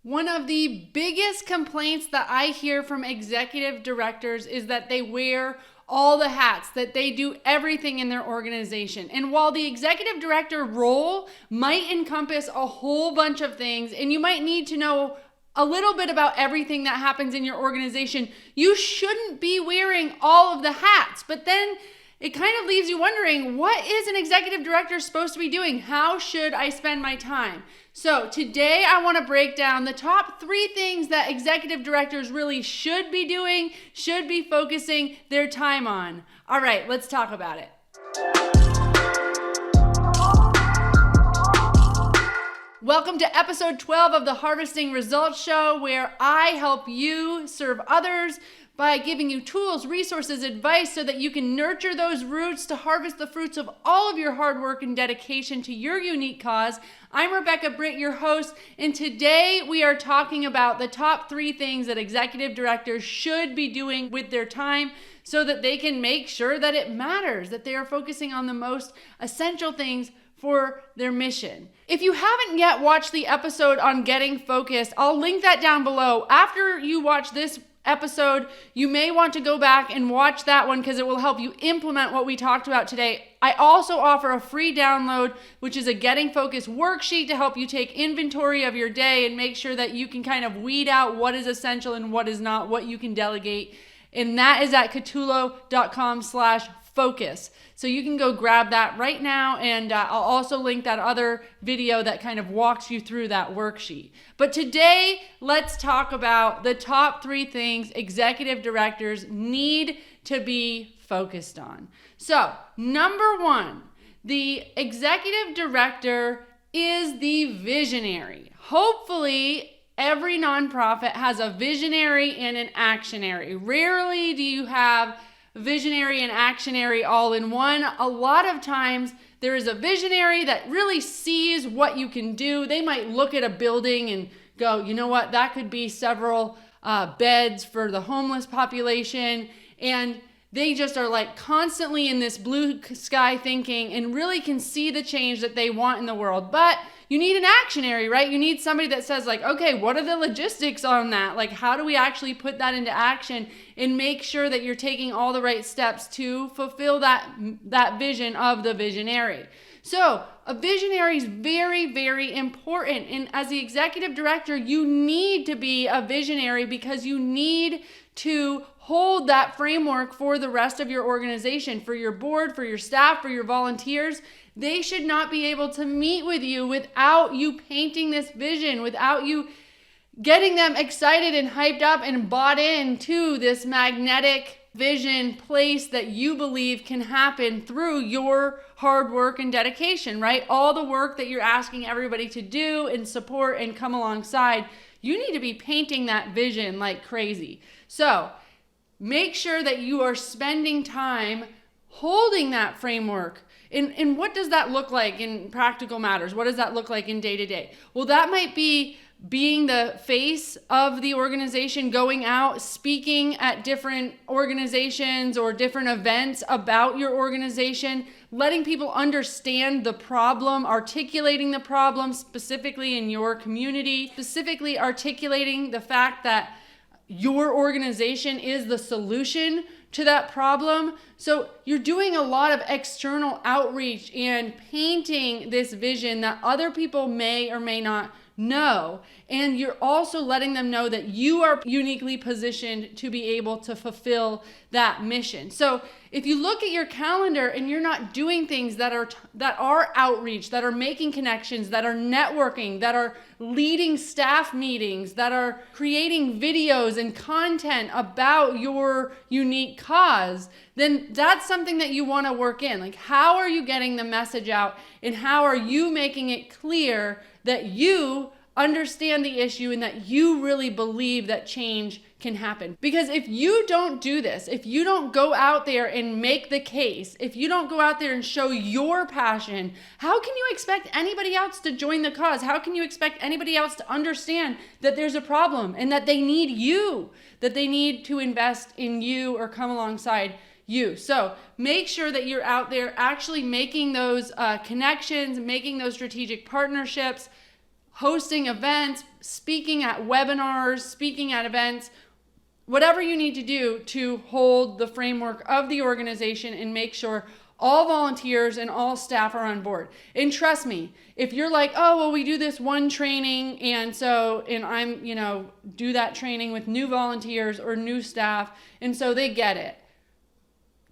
One of the biggest complaints that I hear from executive directors is that they wear all the hats, that they do everything in their organization. And while the executive director role might encompass a whole bunch of things, and you might need to know a little bit about everything that happens in your organization, you shouldn't be wearing all of the hats. But then it kind of leaves you wondering, what is an executive director supposed to be doing? How should I spend my time? So today I want to break down the top 3 things that executive directors really should be doing, should be focusing their time on. All right, let's talk about it. Welcome to episode 12 of the Harvesting Results Show, where I help you serve others by giving you tools, resources, advice so that you can nurture those roots to harvest the fruits of all of your hard work and dedication to your unique cause. I'm Rebecca Britt, your host, and today we are talking about the top 3 things that executive directors should be doing with their time so that they can make sure that it matters, that they are focusing on the most essential things for their mission. If you haven't yet watched the episode on getting focused, I'll link that down below. After you watch this episode, you may want to go back and watch that one because it will help you implement what we talked about today. I also offer a free download, which is a Getting Focused worksheet to help you take inventory of your day and make sure that you can kind of weed out what is essential and what is not, what you can delegate. And that is at catullo.com/focus. So you can go grab that right now, and I'll also link that other video that kind of walks you through that worksheet. But today, let's talk about the top 3 things executive directors need to be focused on. So, number 1, the executive director is the visionary. Hopefully, every nonprofit has a visionary and an actionary. Rarely do you have visionary and actionary all in one. A lot of times there is a visionary that really sees what you can do. They might look at a building and go, you know what, that could be several beds for the homeless population. And they just are like constantly in this blue sky thinking and really can see the change that they want in the world. But you need an actionary, right? You need somebody that says like, okay, what are the logistics on that? Like, how do we actually put that into action and make sure that you're taking all the right steps to fulfill that vision of the visionary? So a visionary is very, very important. And as the executive director, you need to be a visionary because you need to hold that framework for the rest of your organization, for your board, for your staff, for your volunteers. They should not be able to meet with you without you painting this vision, without you getting them excited and hyped up and bought into this magnetic vision place that you believe can happen through your hard work and dedication, right? All the work that you're asking everybody to do and support and come alongside, you need to be painting that vision like crazy. So make sure that you are spending time holding that framework. And what does that look like in practical matters? What does that look like in day-to-day? Well, that might be being the face of the organization, going out, speaking at different organizations or different events about your organization, letting people understand the problem, articulating the problem specifically in your community, specifically articulating the fact that your organization is the solution to that problem. So you're doing a lot of external outreach and painting this vision that other people may or may not know. And you're also letting them know that you are uniquely positioned to be able to fulfill that mission. So if you look at your calendar and you're not doing things that are outreach, that are making connections, that are networking, that are leading staff meetings, that are creating videos and content about your unique cause, then that's something that you want to work in. Like, how are you getting the message out, and how are you making it clear that you understand the issue and that you really believe that change can happen? Because if you don't do this, if you don't go out there and make the case, if you don't go out there and show your passion, how can you expect anybody else to join the cause? How can you expect anybody else to understand that there's a problem and that they need you, that they need to invest in you or come alongside you? So make sure that you're out there actually making those connections, making those strategic partnerships, hosting events, speaking at webinars, speaking at events, whatever you need to do to hold the framework of the organization and make sure all volunteers and all staff are on board. And trust me, if you're like, oh, well, we do this one training and I'm, do that training with new volunteers or new staff, and so they get it.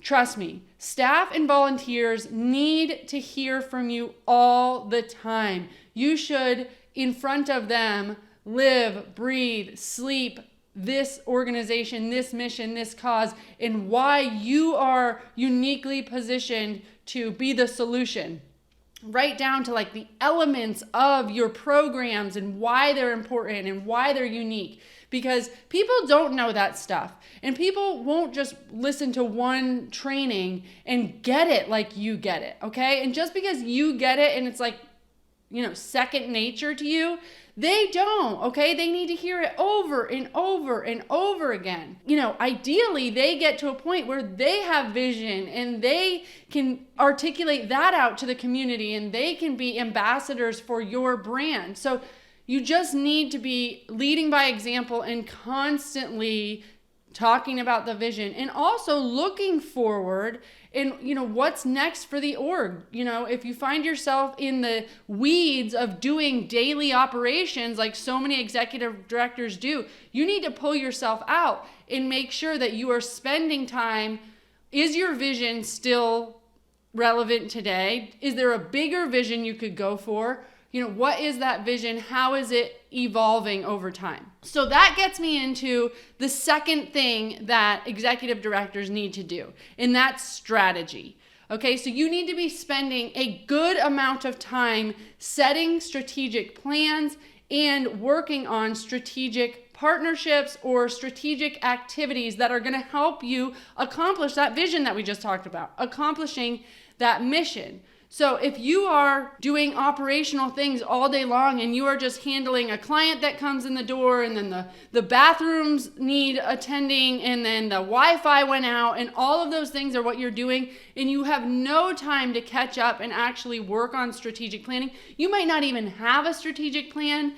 Trust me, staff and volunteers need to hear from you all the time. You should, in front of them, live, breathe, sleep this organization, this mission, this cause, and why you are uniquely positioned to be the solution. Right down to like the elements of your programs and why they're important and why they're unique. Because people don't know that stuff. And people won't just listen to one training and get it like you get it, okay? And just because you get it and it's like, second nature to you, they don't, okay? They need to hear it over and over and over again. Ideally, they get to a point where they have vision and they can articulate that out to the community and they can be ambassadors for your brand. So you just need to be leading by example and constantly talking about the vision and also looking forward and what's next for the org. If you find yourself in the weeds of doing daily operations like so many executive directors do, you need to pull yourself out and make sure that you are spending time. Is your vision still relevant today? Is there a bigger vision you could go for? What is that vision? How is it evolving over time? So that gets me into the second thing that executive directors need to do, and that's strategy. Okay, so you need to be spending a good amount of time setting strategic plans and working on strategic partnerships or strategic activities that are going to help you accomplish that vision that we just talked about, accomplishing that mission. So if you are doing operational things all day long and you are just handling a client that comes in the door and then the bathrooms need attending and then the Wi-Fi went out and all of those things are what you're doing and you have no time to catch up and actually work on strategic planning, you might not even have a strategic plan.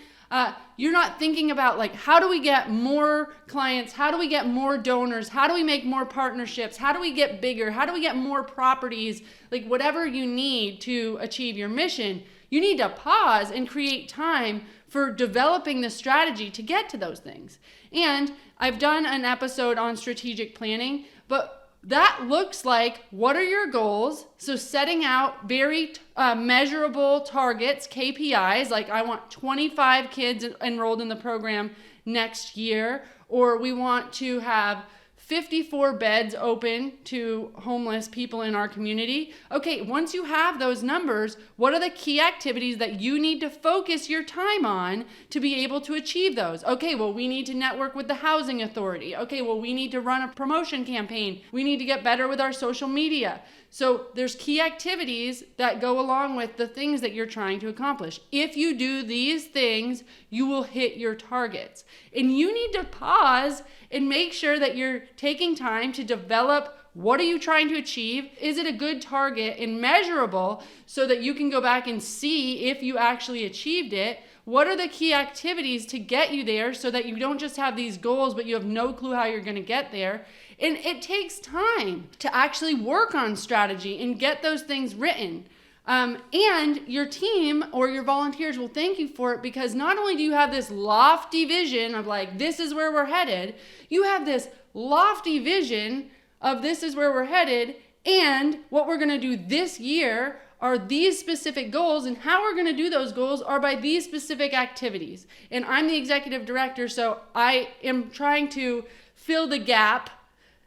You're not thinking about like, how do we get more clients? How do we get more donors? How do we make more partnerships? How do we get bigger? How do we get more properties? Like whatever you need to achieve your mission, you need to pause and create time for developing the strategy to get to those things. And I've done an episode on strategic planning, but that looks like, what are your goals? So setting out very measurable targets, KPIs, like I want 25 kids enrolled in the program next year, or we want to have 54 beds open to homeless people in our community. Okay, once you have those numbers, what are the key activities that you need to focus your time on to be able to achieve those? Okay, well, we need to network with the housing authority. Okay, well, we need to run a promotion campaign. We need to get better with our social media. So there's key activities that go along with the things that you're trying to accomplish. If you do these things, you will hit your targets. And you need to pause and make sure that you're taking time to develop what are you trying to achieve? Is it a good target and measurable so that you can go back and see if you actually achieved it? What are the key activities to get you there so that you don't just have these goals, but you have no clue how you're going to get there? And it takes time to actually work on strategy and get those things written. And your team or your volunteers will thank you for it because not only do you have this lofty vision of like, this is where we're headed, you have this lofty vision of this is where we're headed and what we're going to do this year are these specific goals, and how we're going to do those goals are by these specific activities. And I'm the executive director, so I am trying to fill the gap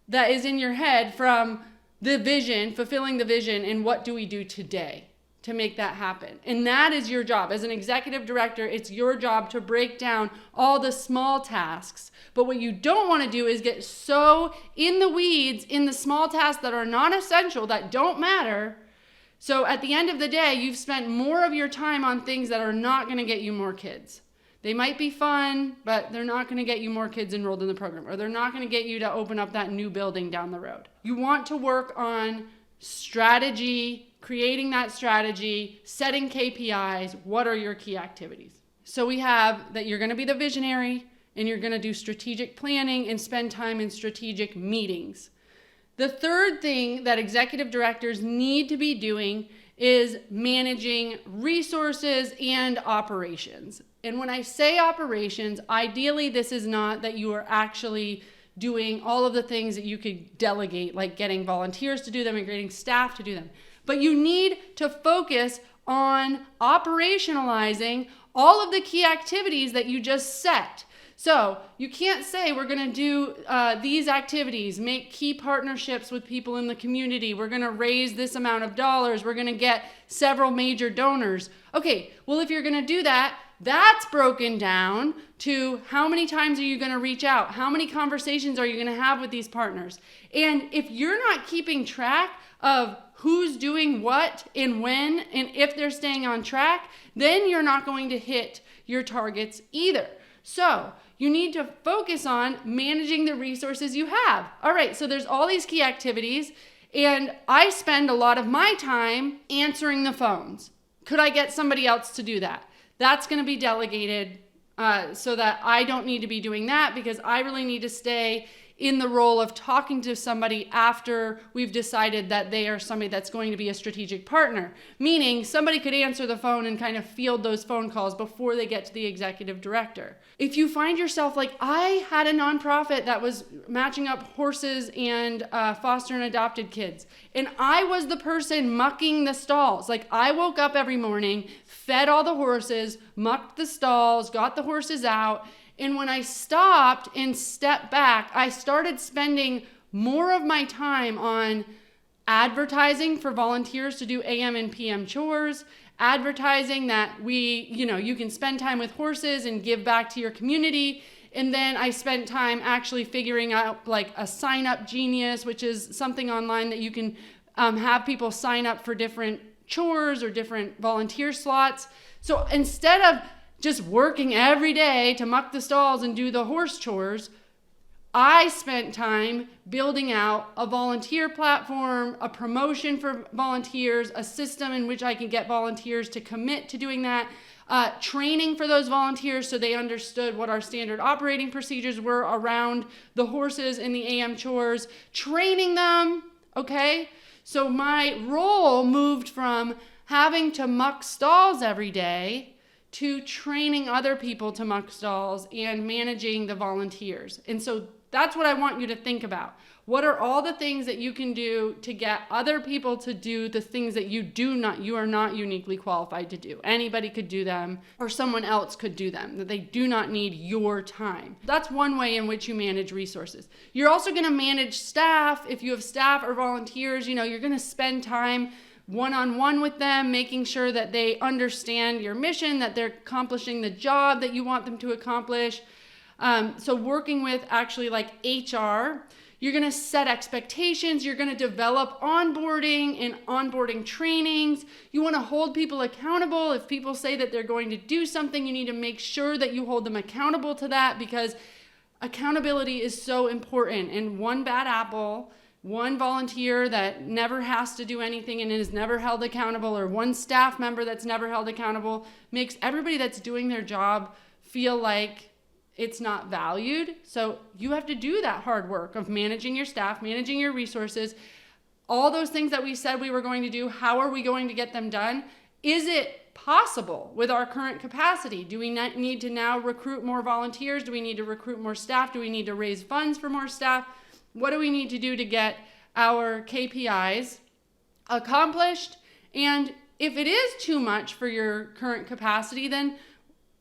that is in your head from the vision, fulfilling the vision, and what do we do today to make that happen. And that is your job. As an executive director, it's your job to break down all the small tasks. But what you don't want to do is get so in the weeds in the small tasks that are non-essential, that don't matter. So at the end of the day, you've spent more of your time on things that are not going to get you more kids. They might be fun, but they're not going to get you more kids enrolled in the program, or they're not going to get you to open up that new building down the road. You want to work on strategy, creating that strategy, setting KPIs. What are your key activities? So we have that you're going to be the visionary and you're going to do strategic planning and spend time in strategic meetings. The third thing that executive directors need to be doing is managing resources and operations. And when I say operations, ideally this is not that you are actually doing all of the things that you could delegate, like getting volunteers to do them and getting staff to do them. But you need to focus on operationalizing all of the key activities that you just set. So you can't say we're going to do these activities, make key partnerships with people in the community. We're going to raise this amount of dollars. We're going to get several major donors. Okay, well, if you're going to do that, that's broken down to how many times are you going to reach out? How many conversations are you going to have with these partners? And if you're not keeping track of who's doing what and when, and if they're staying on track, then you're not going to hit your targets either. So you need to focus on managing the resources you have. All right, so there's all these key activities, and I spend a lot of my time answering the phones. Could I get somebody else to do that? That's going to be delegated so that I don't need to be doing that, because I really need to stay in the role of talking to somebody after we've decided that they are somebody that's going to be a strategic partner. Meaning somebody could answer the phone and kind of field those phone calls before they get to the executive director. If you find yourself like, I had a nonprofit that was matching up horses and foster and adopted kids, and I was the person mucking the stalls. Like, I woke up every morning, fed all the horses, mucked the stalls, got the horses out. And when I stopped and stepped back, I started spending more of my time on advertising for volunteers to do AM and PM chores, advertising that you can spend time with horses and give back to your community. And then I spent time actually figuring out like a sign up genius, which is something online that you can have people sign up for different chores or different volunteer slots. So instead of just working every day to muck the stalls and do the horse chores, I spent time building out a volunteer platform, a promotion for volunteers, a system in which I can get volunteers to commit to doing that, training for those volunteers so they understood what our standard operating procedures were around the horses and the AM chores, training them, okay? So my role moved from having to muck stalls every day to training other people to muck stalls and managing the volunteers. And so that's what I want you to think about. What are all the things that you can do to get other people to do the things that you are not uniquely qualified to do? Anybody could do them, or someone else could do them, that they do not need your time. That's one way in which you manage resources. You're also going to manage staff. If you have staff or volunteers, you're going to spend time one-on-one with them, making sure that they understand your mission, that they're accomplishing the job that you want them to accomplish. So working with actually like HR, you're going to set expectations. You're going to develop onboarding and onboarding trainings. You want to hold people accountable. If people say that they're going to do something, you need to make sure that you hold them accountable to that, because accountability is so important. And one bad apple, one volunteer that never has to do anything and is never held accountable, or one staff member that's never held accountable, makes everybody that's doing their job feel like it's not valued. So you have to do that hard work of managing your staff, managing your resources, all those things that we said we were going to do. How are we going to get them done? Is it possible with our current capacity? Do we need to now recruit more volunteers? Do we need to recruit more staff? Do we need to raise funds for more staff? What do we need to do to get our KPIs accomplished? And if it is too much for your current capacity, then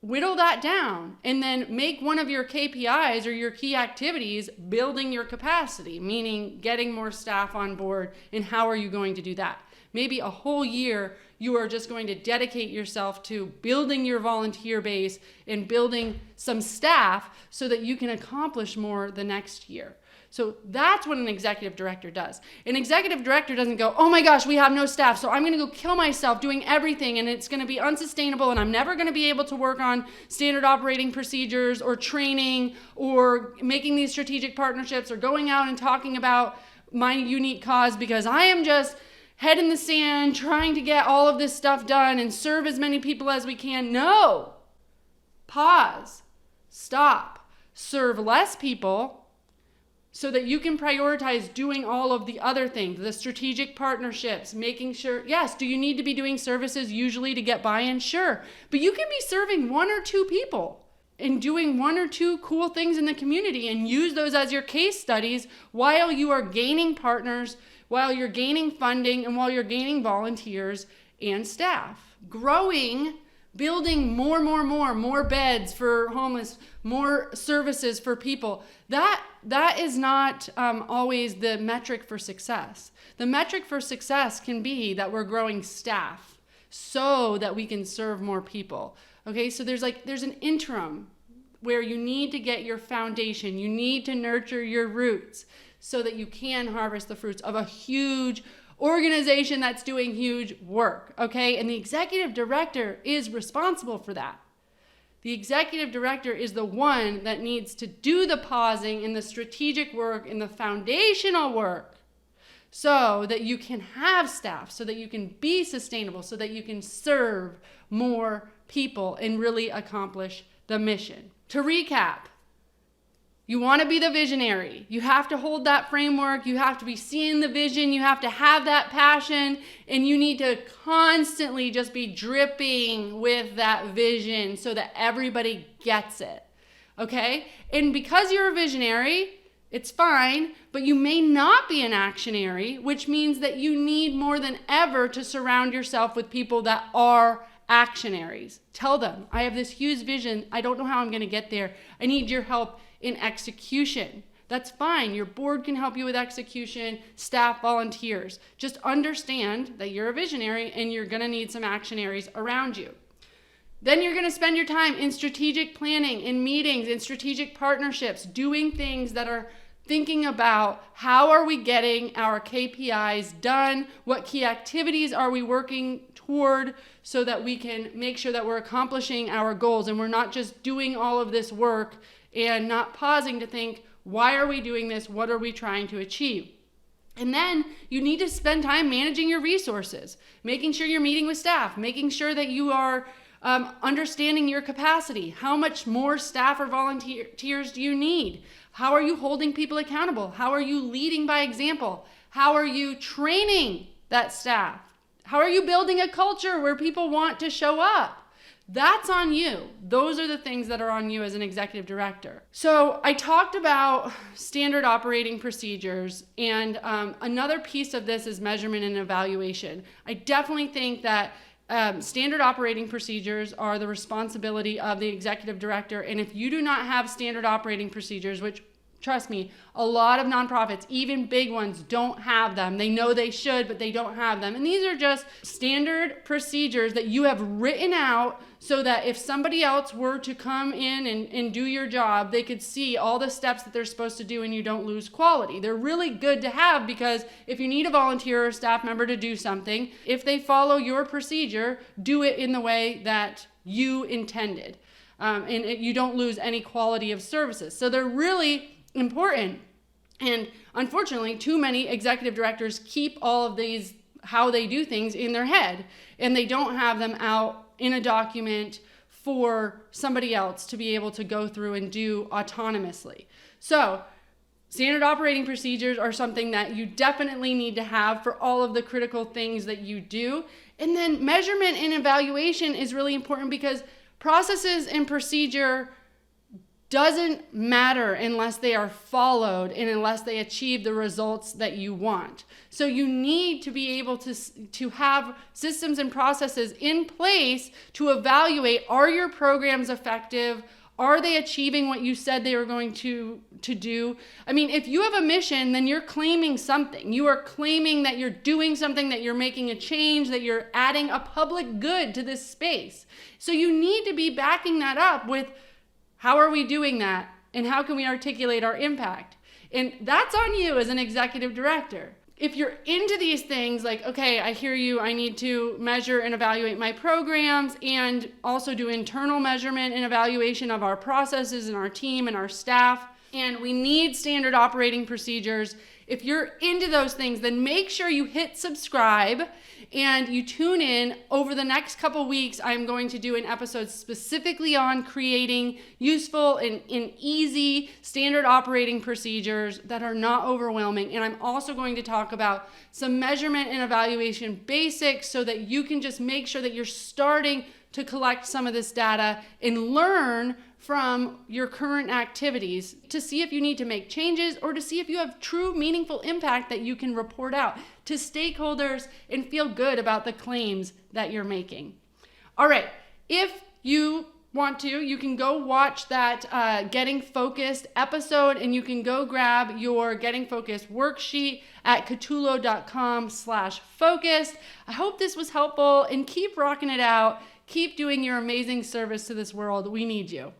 whittle that down and then make one of your KPIs or your key activities building your capacity, meaning getting more staff on board. And how are you going to do that? Maybe a whole year you are just going to dedicate yourself to building your volunteer base and building some staff so that you can accomplish more the next year. So that's what an executive director does. An executive director doesn't go, oh my gosh, we have no staff, so I'm going to go kill myself doing everything, and it's going to be unsustainable, and I'm never going to be able to work on standard operating procedures or training or making these strategic partnerships or going out and talking about my unique cause, because I am just head in the sand trying to get all of this stuff done and serve as many people as we can. No. Pause, stop, serve less people so that you can prioritize doing all of the other things, the strategic partnerships, making sure, yes, do you need to be doing services usually to get buy-in? Sure, but you can be serving 1 or 2 people and doing 1 or 2 cool things in the community and use those as your case studies while you are gaining partners, while you're gaining funding, and while you're gaining volunteers and staff. Growing, building more beds for homeless, more services for people. That is not always the metric for success. The metric for success can be that we're growing staff so that we can serve more people. Okay, so there's an interim where you need to get your foundation. You need to nurture your roots so that you can harvest the fruits of a huge organization that's doing huge work, okay? And the executive director is responsible for that. The executive director is the one that needs to do the pausing and the strategic work and the foundational work so that you can have staff, so that you can be sustainable, so that you can serve more people and really accomplish the mission. To recap, you want to be the visionary. You have to hold that framework. You have to be seeing the vision. You have to have that passion. And you need to constantly just be dripping with that vision so that everybody gets it. Okay? And because you're a visionary, it's fine, but you may not be an actionary, which means that you need more than ever to surround yourself with people that are actionaries. Tell them, I have this huge vision. I don't know how I'm going to get there. I need your help in execution. That's fine. Your board can help you with execution, staff, volunteers. Just understand that you're a visionary and you're going to need some actionaries around you. Then you're going to spend your time in strategic planning, in meetings, in strategic partnerships, doing things that are thinking about how are we getting our KPIs done, what key activities are we working toward so that we can make sure that we're accomplishing our goals and we're not just doing all of this work and not pausing to think, why are we doing this? What are we trying to achieve? And then you need to spend time managing your resources, making sure you're meeting with staff, making sure that you are understanding your capacity. How much more staff or volunteers do you need? How are you holding people accountable? How are you leading by example? How are you training that staff? How are you building a culture where people want to show up? That's on you. Those are the things that are on you as an executive director. So I talked about standard operating procedures, and another piece of this is measurement and evaluation. I definitely think that standard operating procedures are the responsibility of the executive director, and if you do not have standard operating procedures, which trust me, a lot of nonprofits, even big ones, don't have them. They know they should, but they don't have them. And these are just standard procedures that you have written out so that if somebody else were to come in and do your job, they could see all the steps that they're supposed to do and you don't lose quality. They're really good to have because if you need a volunteer or staff member to do something, if they follow your procedure, do it in the way that you intended. You don't lose any quality of services. So they're really important. And unfortunately, too many executive directors keep all of these, how they do things, in their head, and they don't have them out in a document for somebody else to be able to go through and do autonomously. So standard operating procedures are something that you definitely need to have for all of the critical things that you do. And then measurement and evaluation is really important because processes and procedure doesn't matter unless they are followed and unless they achieve the results that you want. So you need to be able to have systems and processes in place to evaluate, are your programs effective? Are they achieving what you said they were going to do? I mean, if you have a mission, then you're claiming something. You are claiming that you're doing something, that you're making a change, that you're adding a public good to this space. So you need to be backing that up with, how are we doing that? And how can we articulate our impact? And that's on you as an executive director. If you're into these things, like, okay, I hear you, I need to measure and evaluate my programs and also do internal measurement and evaluation of our processes and our team and our staff. And we need standard operating procedures If you're into those things, then make sure you hit subscribe and you tune in. Over the next couple weeks, I'm going to do an episode specifically on creating useful and easy standard operating procedures that are not overwhelming. And I'm also going to talk about some measurement and evaluation basics so that you can just make sure that you're starting to collect some of this data and learn from your current activities to see if you need to make changes or to see if you have true meaningful impact that you can report out to stakeholders and feel good about the claims that you're making. All right, if you want to, you can go watch that Getting Focused episode, and you can go grab your Getting Focused worksheet at catulo.com/focused. I hope this was helpful, and keep rocking it out. Keep doing your amazing service to this world. We need you.